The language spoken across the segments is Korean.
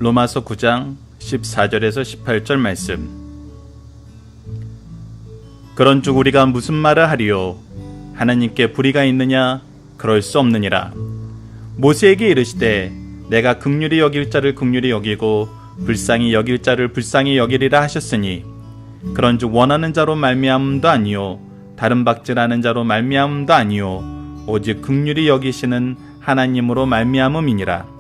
로마서 9장 14절에서 18절 말씀. 그런즉 우리가 무슨 말을 하리요? 하나님께 불의가 있느냐? 그럴 수 없느니라. 모세에게 이르시되 내가 긍휼히 여길 자를 긍휼히 여기고 불쌍히 여길 자를 불쌍히 여기리라 하셨으니 그런즉 원하는 자로 말미암음도 아니요 다른 박질하는 자로 말미암음도 아니요 오직 긍휼히 여기시는 하나님으로 말미암음이니라.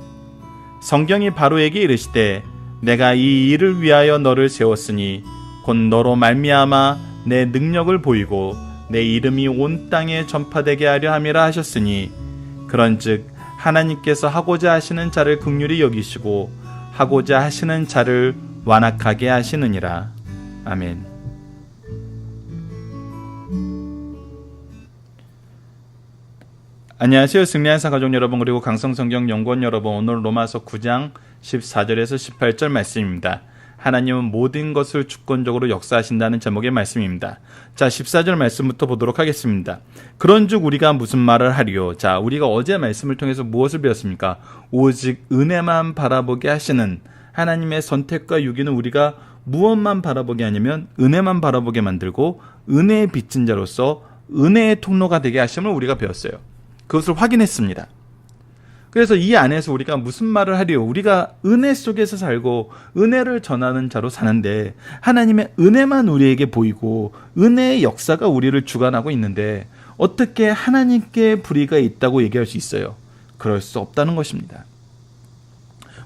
성경이 바로에게 이르시되 내가 이 일을 위하여 너를 세웠으니 곧 너로 말미암아 내 능력을 보이고 내 이름이 온 땅에 전파되게 하려 함이라 하셨으니 그런즉 하나님께서 하고자 하시는 자를 긍휼히 여기시고 하고자 하시는 자를 완악하게 하시느니라. 아멘. 안녕하세요. 승리한사 가족 여러분, 그리고 강성성경 연구원 여러분, 오늘 로마서 9장 14절에서 18절 말씀입니다. 하나님은 모든 것을 주권적으로 역사하신다는 제목의 말씀입니다. 자, 14절 말씀부터 보도록 하겠습니다. 그런즉 우리가 무슨 말을 하리요? 자, 우리가 어제 말씀을 통해서 무엇을 배웠습니까? 오직 은혜만 바라보게 하시는 하나님의 선택과 유기는 우리가 무엇만 바라보게 하냐면 은혜만 바라보게 만들고 은혜의 빚진 자로서 은혜의 통로가 되게 하심을 우리가 배웠어요. 그것을 확인했습니다. 그래서 이 안에서 우리가 무슨 말을 하리요? 우리가 은혜 속에서 살고 은혜를 전하는 자로 사는데 하나님의 은혜만 우리에게 보이고 은혜의 역사가 우리를 주관하고 있는데 어떻게 하나님께 불의가 있다고 얘기할 수 있어요? 그럴 수 없다는 것입니다.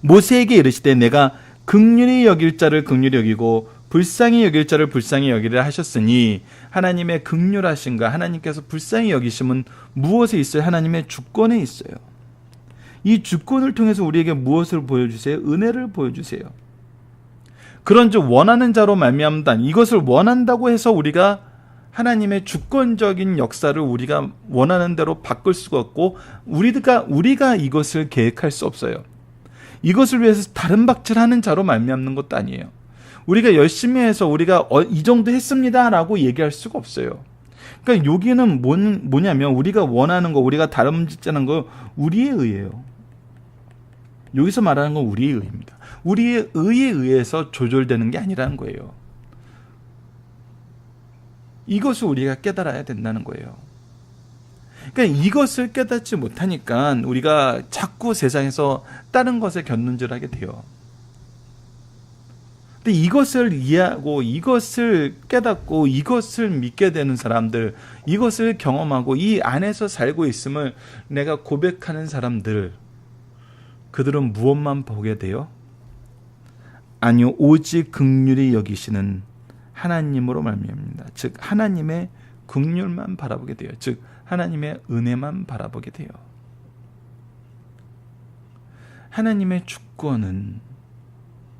모세에게 이르시되 내가 긍휼히 여길 자를 긍휼히 여기고 불쌍히 여길 자를 불쌍히 여기리라 하셨으니 하나님의 긍휼하심과 하나님께서 불쌍히 여기심은 무엇에 있어요? 하나님의 주권에 있어요. 이 주권을 통해서 우리에게 무엇을 보여주세요? 은혜를 보여주세요. 그런즉 원하는 자로 말미암다. 이것을 원한다고 해서 우리가 하나님의 주권적인 역사를 우리가 원하는 대로 바꿀 수가 없고 우리가 이것을 계획할 수 없어요. 이것을 위해서 다른 박질하는 자로 말미암는 것도 아니에요. 우리가 열심히 해서 우리가 이 정도 했습니다라고 얘기할 수가 없어요. 그러니까 여기는 뭐냐면 우리가 원하는 거, 우리가 다름짓자는 거 우리의 의예요. 여기서 말하는 건 우리의 의입니다. 우리의 의에 의해서 조절되는 게 아니라는 거예요. 이것을 우리가 깨달아야 된다는 거예요. 그러니까 이것을 깨닫지 못하니까 우리가 자꾸 세상에서 다른 것에 견눈질하게 돼요. 근데 이것을 이해하고 이것을 깨닫고 이것을 믿게 되는 사람들, 이것을 경험하고 이 안에서 살고 있음을 내가 고백하는 사람들, 그들은 무엇만 보게 돼요? 아니요, 오직 긍휼히 여기시는 하나님으로 말미암습니다. 즉 하나님의 긍휼만 바라보게 돼요. 즉 하나님의 은혜만 바라보게 돼요. 하나님의 주권은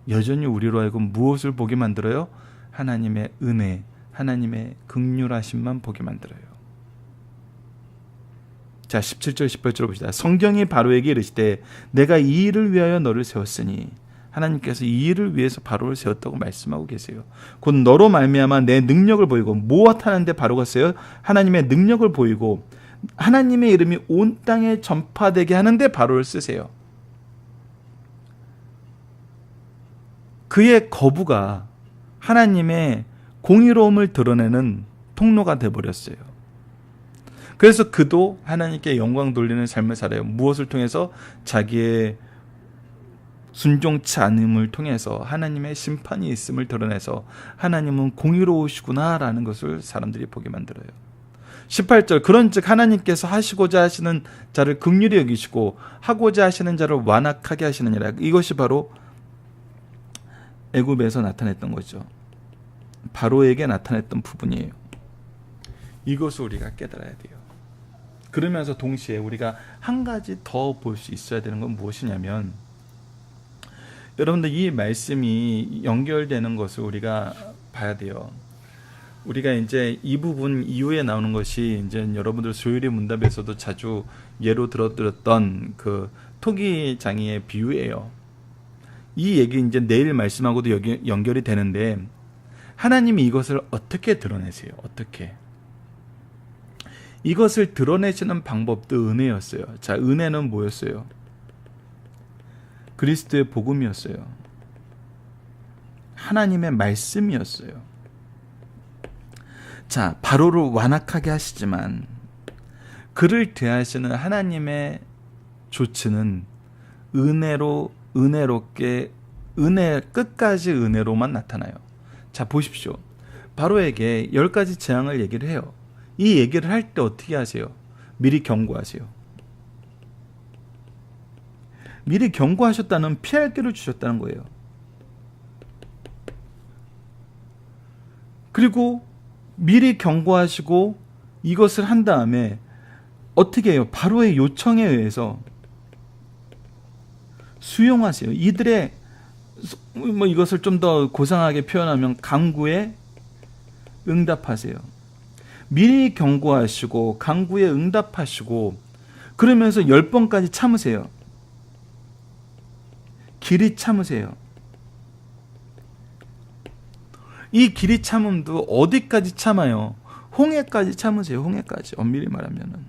여전히 우리로 하여금 무엇을 보게 만들어요? 하나님의 은혜, 하나님의 긍휼하심만 보게 만들어요. 자, 17절 18절 봅시다. 성경이 바로에게 이르시되 내가 이 일을 위하여 너를 세웠으니 하나님께서 이 일을 위해서 바로를 세웠다고 말씀하고 계세요. 곧 너로 말미암아 내 능력을 보이고 무엇 하는데 바로가 쓰여요? 하나님의 능력을 보이고 하나님의 이름이 온 땅에 전파되게 하는데 바로를 쓰세요. 그의 거부가 하나님의 공의로움을 드러내는 통로가 되어버렸어요. 그래서 그도 하나님께 영광 돌리는 삶을 살아요. 무엇을 통해서? 자기의 순종치 않음을 통해서 하나님의 심판이 있음을 드러내서 하나님은 공의로우시구나라는 것을 사람들이 보게 만들어요. 18절 그런즉 하나님께서 하시고자 하시는 자를 긍휼히 여기시고 하고자 하시는 자를 완악하게 하시느니라. 이것이 바로 애굽에서 나타냈던 거죠. 바로에게 나타냈던 부분이에요. 이것을 우리가 깨달아야 돼요. 그러면서 동시에 우리가 한 가지 더 볼 수 있어야 되는 건 무엇이냐면, 여러분들 이 말씀이 연결되는 것을 우리가 봐야 돼요. 우리가 이제 이 부분 이후에 나오는 것이 이제 여러분들 조율의 문답에서도 자주 예로 들었던 그 토기장이의 비유예요. 이 얘기 이제 내일 말씀하고도 연결이 되는데, 하나님이 이것을 어떻게 드러내세요? 어떻게? 이것을 드러내시는 방법도 은혜였어요. 자, 은혜는 뭐였어요? 그리스도의 복음이었어요. 하나님의 말씀이었어요. 자, 바로를 완악하게 하시지만 그를 대하시는 하나님의 조치는 은혜롭게 끝까지 은혜로만 나타나요. 자, 보십시오. 바로에게 10가지 재앙을 얘기를 해요. 이 얘기를 할 때 어떻게 하세요? 미리 경고하세요. 미리 경고하셨다는 피할 길을 주셨다는 거예요. 그리고 미리 경고하시고 이것을 한 다음에 어떻게 해요? 바로의 요청에 의해서 수용하세요. 이들의 이것을 좀 더 고상하게 표현하면 강구에 응답하세요. 미리 경고하시고 강구에 응답하시고 그러면서 10번까지 참으세요. 길이 참으세요. 이 길이 참음도 어디까지 참아요? 홍해까지 참으세요. 홍해까지. 엄밀히 말하면은.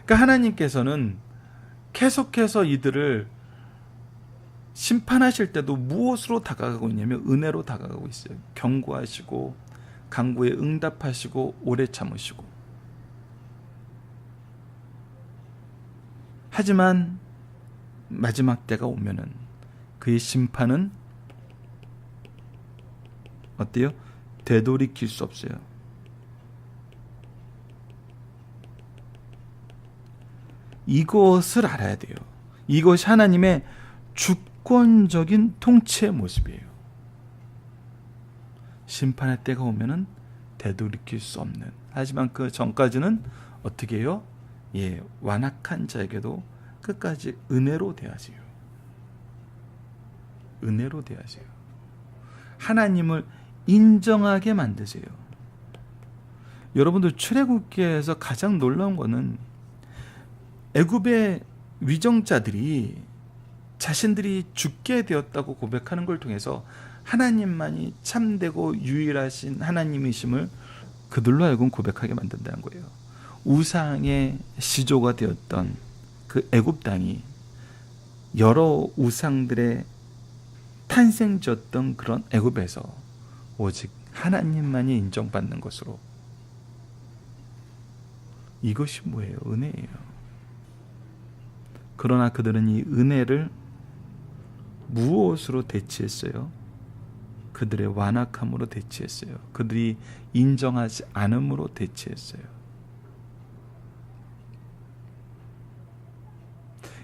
그러니까 하나님께서는 계속해서 이들을 심판하실 때도 무엇으로 다가가고 있냐면 은혜로 다가가고 있어요. 경고하시고 강구에 응답하시고 오래 참으시고. 하지만 마지막 때가 오면은 그의 심판은 어때요? 되돌이킬 수 없어요. 이것을 알아야 돼요. 이것이 하나님의 주권적인 통치의 모습이에요. 심판의 때가 오면은 되돌이킬 수 없는. 하지만 그 전까지는 어떻게 해요? 완악한 자에게도 끝까지 은혜로 대하세요. 은혜로 대하세요. 하나님을 인정하게 만드세요. 여러분들 출애굽기에서 가장 놀라운 거는 애굽의 위정자들이 자신들이 죽게 되었다고 고백하는 걸 통해서 하나님만이 참되고 유일하신 하나님이심을 그들로 하여금 고백하게 만든다는 거예요. 우상의 시조가 되었던 그 애굽 땅이 여러 우상들의 탄생지었던 그런 애굽에서 오직 하나님만이 인정받는 것으로. 이것이 뭐예요? 은혜예요. 그러나 그들은 이 은혜를 무엇으로 대치했어요? 그들의 완악함으로 대치했어요. 그들이 인정하지 않음으로 대치했어요.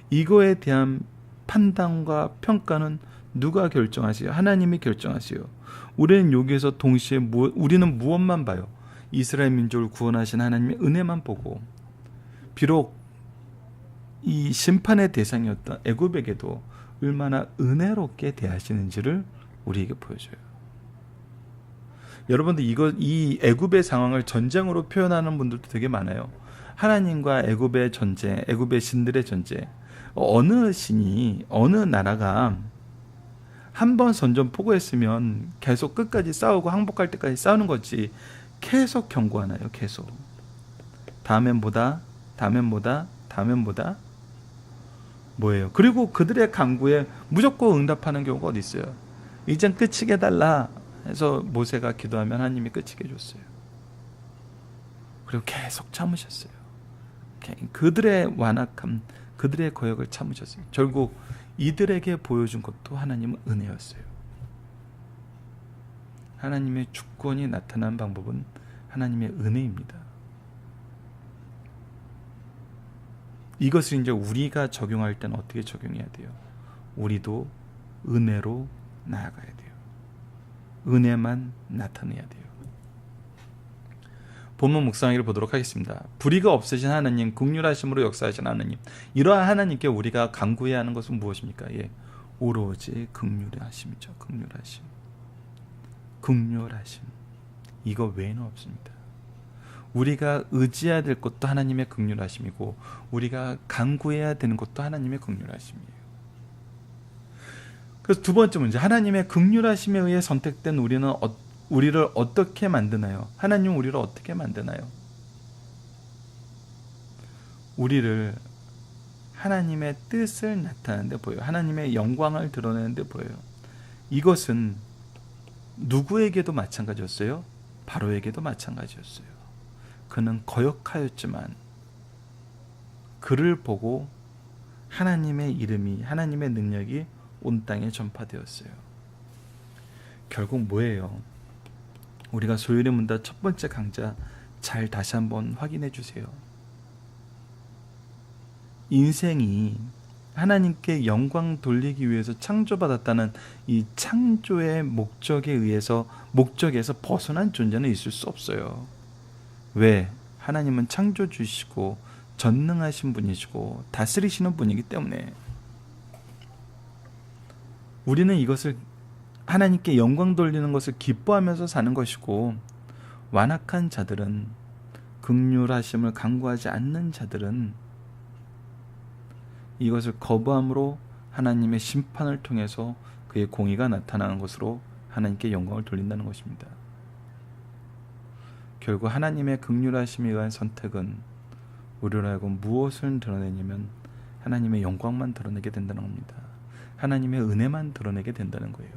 이거에 대한 판단과 평가는 누가 결정하세요? 하나님이 결정하세요. 우리는 여기에서 동시에 우리는 무엇만 봐요? 이스라엘 민족을 구원하신 하나님의 은혜만 보고, 비록 이 심판의 대상이었던 애굽에게도 얼마나 은혜롭게 대하시는지를 우리에게 보여줘요. 여러분들 이 애굽의 상황을 전쟁으로 표현하는 분들도 되게 많아요. 하나님과 애굽의 전쟁, 애굽의 신들의 전쟁. 어느 신이, 어느 나라가 한 번 선전포고했으면 계속 끝까지 싸우고 항복할 때까지 싸우는 거지, 계속 경고하나요? 계속. 다음엔 뭐다? 뭐예요? 그리고 그들의 간구에 무조건 응답하는 경우가 어디 있어요? 이젠 끝이게 해달라 해서 모세가 기도하면 하나님이 끝이게 해줬어요. 그리고 계속 참으셨어요. 그들의 완악함, 그들의 거역을 참으셨어요. 결국 이들에게 보여준 것도 하나님은 은혜였어요. 하나님의 주권이 나타난 방법은 하나님의 은혜입니다. 이것을 이제 우리가 적용할 때는 어떻게 적용해야 돼요? 우리도 은혜로 나아가야 돼요. 은혜만 나타내야 돼요. 본문 묵상하기를 보도록 하겠습니다. 불의가 없으신 하나님, 긍휼하심으로 역사하신 하나님, 이러한 하나님께 우리가 간구해야 하는 것은 무엇입니까? 오로지 긍휼하심이죠. 긍휼하심. 이거 외에는 없습니다. 우리가 의지해야 될 것도 하나님의 긍휼하심이고, 우리가 간구해야 되는 것도 하나님의 긍휼하심이에요. 그래서 두 번째 문제, 하나님의 긍휼하심에 의해 선택된 우리를 어떻게 만드나요? 하나님은 우리를 어떻게 만드나요? 우리를 하나님의 뜻을 나타내는 데 보여요. 하나님의 영광을 드러내는 데 보여요. 이것은 누구에게도 마찬가지였어요? 바로에게도 마찬가지였어요. 그는 거역하였지만 그를 보고 하나님의 이름이, 하나님의 능력이 온 땅에 전파되었어요. 결국 뭐예요? 우리가 소율의 문답 첫 번째 강좌 잘 다시 한번 확인해 주세요. 인생이 하나님께 영광 돌리기 위해서 창조받았다는 이 창조의 목적에서 벗어난 존재는 있을 수 없어요. 왜? 하나님은 창조주시고 전능하신 분이시고 다스리시는 분이기 때문에 우리는 이것을 하나님께 영광 돌리는 것을 기뻐하면서 사는 것이고, 완악한 자들은, 긍휼하심을 간구하지 않는 자들은 이것을 거부함으로 하나님의 심판을 통해서 그의 공의가 나타나는 것으로 하나님께 영광을 돌린다는 것입니다. 결국 하나님의 긍휼하심에 의한 선택은 우리로 하여금 무엇을 드러내냐면 하나님의 영광만 드러내게 된다는 겁니다. 하나님의 은혜만 드러내게 된다는 거예요.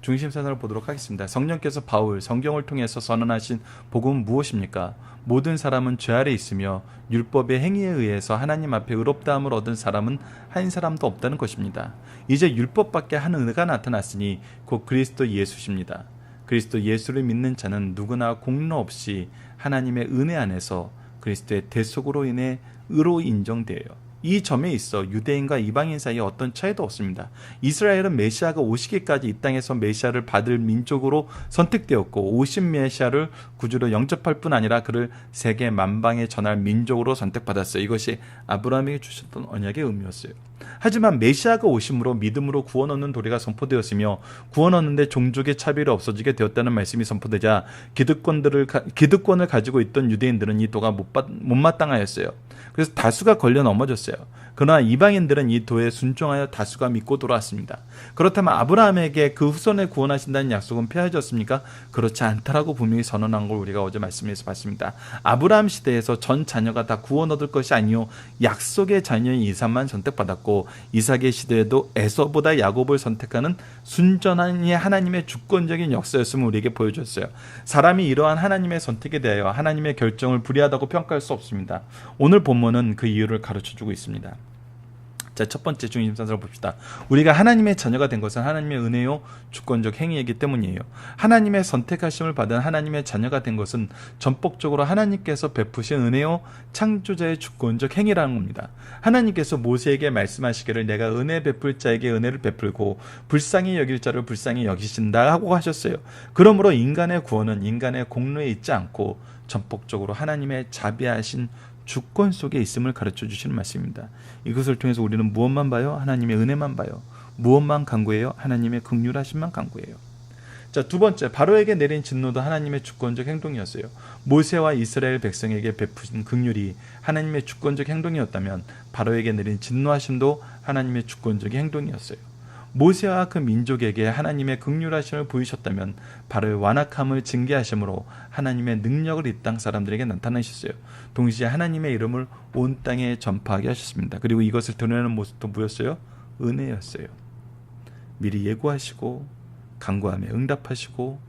중심사상을 보도록 하겠습니다. 성령께서 바울, 성경을 통해서 선언하신 복음은 무엇입니까? 모든 사람은 죄 아래 있으며 율법의 행위에 의해서 하나님 앞에 의롭다함을 얻은 사람은 한 사람도 없다는 것입니다. 이제 율법밖에 한 은혜가 나타났으니 곧 그리스도 예수십니다. 그리스도 예수를 믿는 자는 누구나 공로 없이 하나님의 은혜 안에서 그리스도의 대속으로 인해 의로 인정되어요. 이 점에 있어 유대인과 이방인 사이에 어떤 차이도 없습니다. 이스라엘은 메시아가 오시기까지 이 땅에서 메시아를 받을 민족으로 선택되었고, 오신 메시아를 구주로 영접할 뿐 아니라 그를 세계 만방에 전할 민족으로 선택받았어요. 이것이 아브라함에게 주셨던 언약의 의미였어요. 하지만 메시아가 오심으로 믿음으로 구원 얻는 도리가 선포되었으며, 구원 얻는데 종족의 차별이 없어지게 되었다는 말씀이 선포되자 기득권을 가지고 있던 유대인들은 이 도가 못마땅하였어요. 그래서 다수가 걸려 넘어졌어요. 그러나 이방인들은 이 도에 순종하여 다수가 믿고 돌아왔습니다. 그렇다면 아브라함에게 그 후손을 구원하신다는 약속은 폐하졌습니까? 그렇지 않다라고 분명히 선언한 걸 우리가 어제 말씀에서 봤습니다. 아브라함 시대에서 전 자녀가 다 구원 얻을 것이 아니요 약속의 자녀인 이삭만 선택받았고, 이삭의 시대에도 에서보다 야곱을 선택하는 순전한 하나님의 주권적인 역사였음을 우리에게 보여줬어요. 사람이 이러한 하나님의 선택에 대하여 하나님의 결정을 불의하다고 평가할 수 없습니다. 오늘 본문은 그 이유를 가르쳐주고 있습니다. 자, 첫 번째 중심사상을 봅시다. 우리가 하나님의 자녀가 된 것은 하나님의 은혜요 주권적 행위이기 때문이에요. 하나님의 선택하심을 받은 하나님의 자녀가 된 것은 전폭적으로 하나님께서 베푸신 은혜요 창조자의 주권적 행위라는 겁니다. 하나님께서 모세에게 말씀하시기를 내가 은혜 베풀 자에게 은혜를 베풀고 불쌍히 여길 자를 불쌍히 여기신다 하고 하셨어요. 그러므로 인간의 구원은 인간의 공로에 있지 않고 전폭적으로 하나님의 자비하신 주권 속에 있음을 가르쳐 주시는 말씀입니다. 이것을 통해서 우리는 무엇만 봐요? 하나님의 은혜만 봐요. 무엇만 간구해요? 하나님의 긍휼하심만 간구해요. 자, 두 번째, 바로에게 내린 진노도 하나님의 주권적 행동이었어요. 모세와 이스라엘 백성에게 베푸신 긍휼이 하나님의 주권적 행동이었다면 바로에게 내린 진노하심도 하나님의 주권적 행동이었어요. 모세와 그 민족에게 하나님의 긍휼하심을 보이셨다면 바로의 완악함을 징계하심으로 하나님의 능력을 이 땅 사람들에게 나타내셨어요. 동시에 하나님의 이름을 온 땅에 전파하게 하셨습니다. 그리고 이것을 드러내는 모습도 뭐였어요? 은혜였어요. 미리 예고하시고 간구함에 응답하시고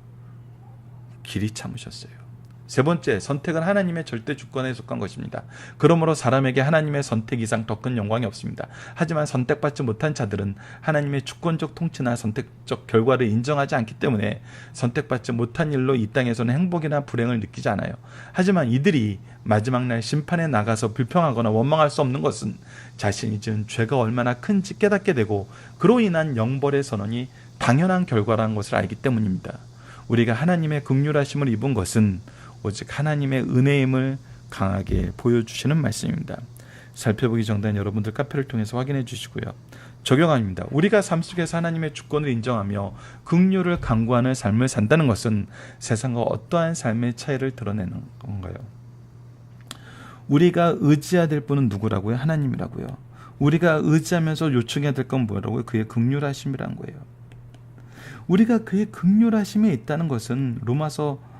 길이 참으셨어요. 세 번째, 선택은 하나님의 절대 주권에 속한 것입니다. 그러므로 사람에게 하나님의 선택 이상 더 큰 영광이 없습니다. 하지만 선택받지 못한 자들은 하나님의 주권적 통치나 선택적 결과를 인정하지 않기 때문에 선택받지 못한 일로 이 땅에서는 행복이나 불행을 느끼지 않아요. 하지만 이들이 마지막 날 심판에 나가서 불평하거나 원망할 수 없는 것은 자신이 지은 죄가 얼마나 큰지 깨닫게 되고 그로 인한 영벌의 선언이 당연한 결과라는 것을 알기 때문입니다. 우리가 하나님의 긍휼하심을 입은 것은 오직 하나님의 은혜임을 강하게 보여주시는 말씀입니다. 살펴보기 정단 여러분들 카페를 통해서 확인해 주시고요. 적용합니다. 우리가 삶 속에서 하나님의 주권을 인정하며 긍휼을 간구하는 삶을 산다는 것은 세상과 어떠한 삶의 차이를 드러내는 건가요? 우리가 의지해야 될 분은 누구라고요? 하나님이라고요. 우리가 의지하면서 요청해야 될 건 뭐라고요? 그의 긍휼하심이라는 거예요. 우리가 그의 긍휼하심에 있다는 것은 로마서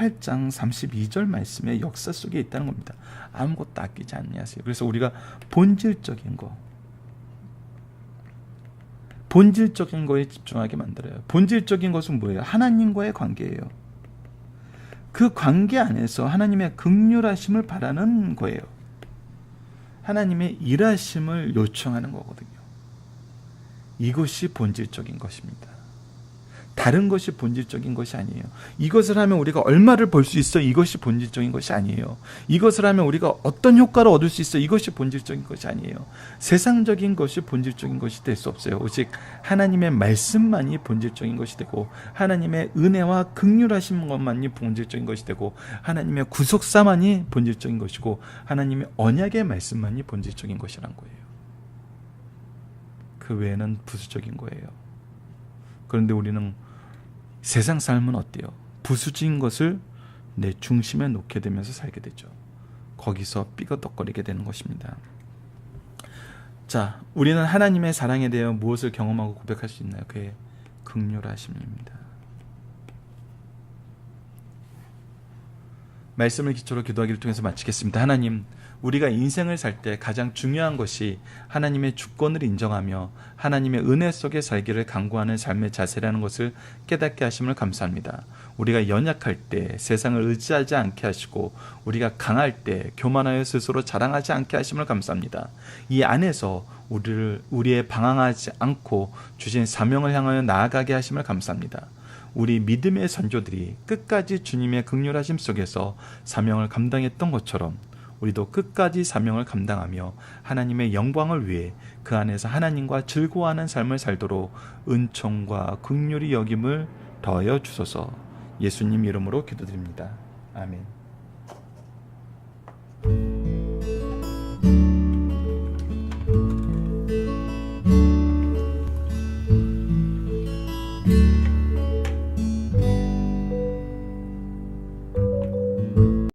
18장 32절 말씀의 역사 속에 있다는 겁니다. 아무것도 아끼지 않냐세요. 그래서 우리가 본질적인 거에 집중하게 만들어요. 본질적인 것은 뭐예요? 하나님과의 관계예요. 그 관계 안에서 하나님의 긍휼하심을 바라는 거예요. 하나님의 일하심을 요청하는 거거든요. 이것이 본질적인 것입니다. 다른 것이 본질적인 것이 아니에요. 이것을 하면 우리가 얼마를 벌 수 있어? 이것이 본질적인 것이 아니에요. 이것을 하면 우리가 어떤 효과를 얻을 수 있어? 이것이 본질적인 것이 아니에요. 세상적인 것이 본질적인 것이 될 수 없어요. 오직 하나님의 말씀만이 본질적인 것이 되고, 하나님의 은혜와 긍휼하신 것만이 본질적인 것이 되고, 하나님의 구속사만이 본질적인 것이고, 하나님의 언약의 말씀만이 본질적인 것이란 거예요. 그 외에는 부수적인 거예요. 그런데 우리는 세상 삶은 어때요? 부수적인 것을 내 중심에 놓게 되면서 살게 되죠. 거기서 삐거덕거리게 되는 것입니다. 자, 우리는 하나님의 사랑에 대해 무엇을 경험하고 고백할 수 있나요? 그의 긍휼하심입니다. 말씀을 기초로 기도하기를 통해서 마치겠습니다. 하나님, 우리가 인생을 살 때 가장 중요한 것이 하나님의 주권을 인정하며 하나님의 은혜 속에 살기를 간구하는 삶의 자세라는 것을 깨닫게 하심을 감사합니다. 우리가 연약할 때 세상을 의지하지 않게 하시고, 우리가 강할 때 교만하여 스스로 자랑하지 않게 하심을 감사합니다. 이 안에서 우리의 방황하지 않고 주신 사명을 향하여 나아가게 하심을 감사합니다. 우리 믿음의 선조들이 끝까지 주님의 긍휼하심 속에서 사명을 감당했던 것처럼 우리도 끝까지 사명을 감당하며 하나님의 영광을 위해 그 안에서 하나님과 즐거워하는 삶을 살도록 은총과 긍휼히 여김을 더하여 주소서. 예수님 이름으로 기도드립니다. 아멘.